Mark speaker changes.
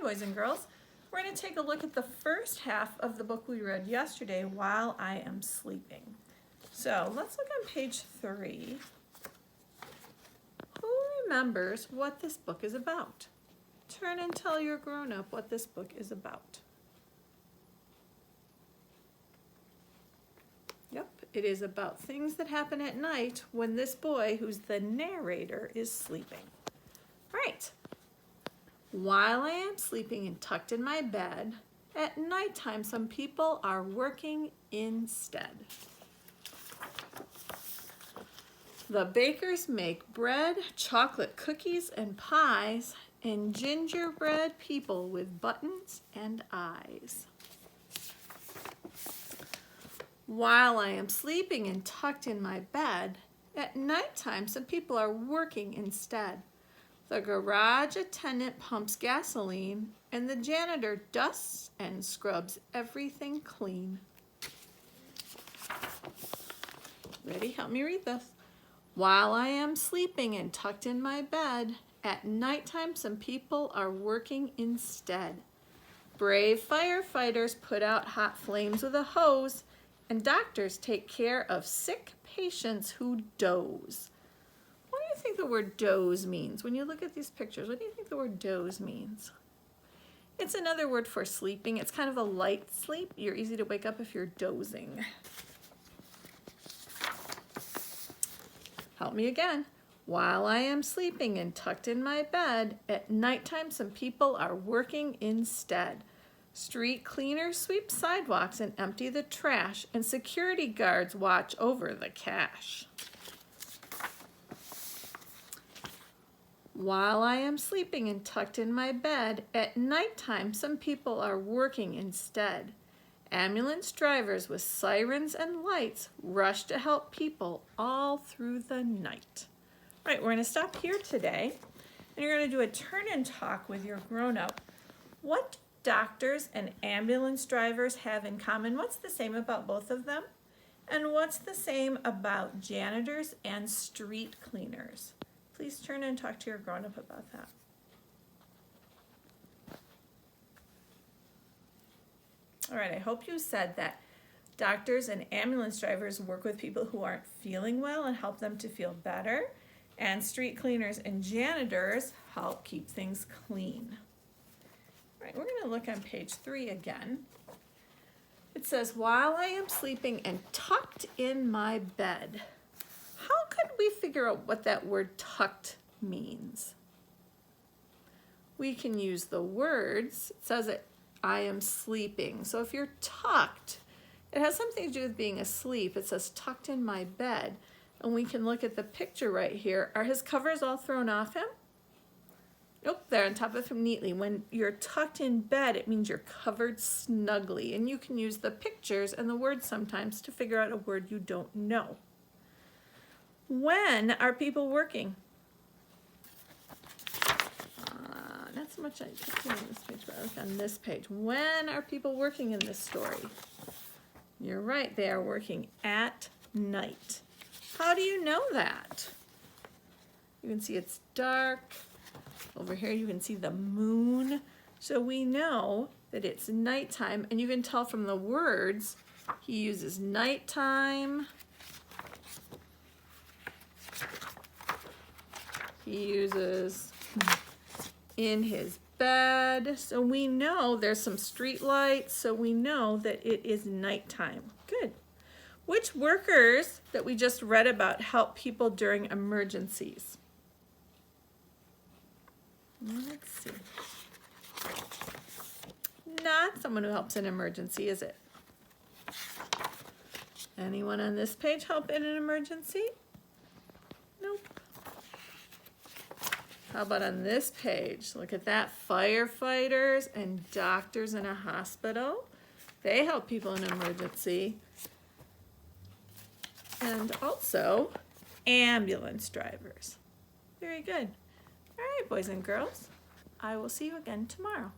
Speaker 1: boys and girls. We're going to take a look at the first half of the book we read yesterday, While I Am Sleeping. So let's look on page 3. Who remembers what this book is about? Turn and tell your grown-up what this book is about. Yep, it is about things that happen at night when this boy, who's the narrator, is sleeping. All right. While I am sleeping and tucked in my bed, at nighttime some people are working instead. The bakers make bread, chocolate cookies and pies, and gingerbread people with buttons and eyes. While I am sleeping and tucked in my bed, at nighttime some people are working instead. The garage attendant pumps gasoline, and the janitor dusts and scrubs everything clean. Ready? Help me read this. While I am sleeping and tucked in my bed, at nighttime some people are working instead. Brave firefighters put out hot flames with a hose, and doctors take care of sick patients who doze. What do you think the word doze means? When you look at these pictures, what do you think the word doze means? It's another word for sleeping. It's kind of a light sleep. You're easy to wake up if you're dozing. Help me again. While I am sleeping and tucked in my bed, at nighttime some people are working instead. Street cleaners sweep sidewalks and empty the trash, and security guards watch over the cash. While I am sleeping and tucked in my bed, at nighttime some people are working instead. Ambulance drivers with sirens and lights rush to help people all through the night. All right, we're going to stop here today, and you're going to do a turn and talk with your grown-up. What do doctors and ambulance drivers have in common? What's the same about both of them? And what's the same about janitors and street cleaners? Please turn and talk to your grown-up about that. All right, I hope you said that doctors and ambulance drivers work with people who aren't feeling well and help them to feel better. And street cleaners and janitors help keep things clean. All right, we're going to look on page 3 again. It says, while I am sleeping and tucked in my bed. How could we figure out what that word tucked means? We can use the words. It says that I am sleeping. So if you're tucked, it has something to do with being asleep. It says tucked in my bed. And we can look at the picture right here. Are his covers all thrown off him? Nope, they're on top of him neatly. When you're tucked in bed, it means you're covered snugly. And you can use the pictures and the words sometimes to figure out a word you don't know. When are people working? Not so much on this page, but look on this page. When are people working in this story? You're right, they are working at night. How do you know that? You can see it's dark. Over here you can see the moon. So we know that it's nighttime, and you can tell from the words he uses nighttime. He uses in his bed. So we know there's some street lights, so we know that it is nighttime. Good. Which workers that we just read about help people during emergencies? Let's see. Not someone who helps in an emergency, is it? Anyone on this page help in an emergency? Nope. How about on this page? Look at that. Firefighters and doctors in a hospital. They help people in an emergency. And also ambulance drivers. Very good. All right, boys and girls. I will see you again tomorrow.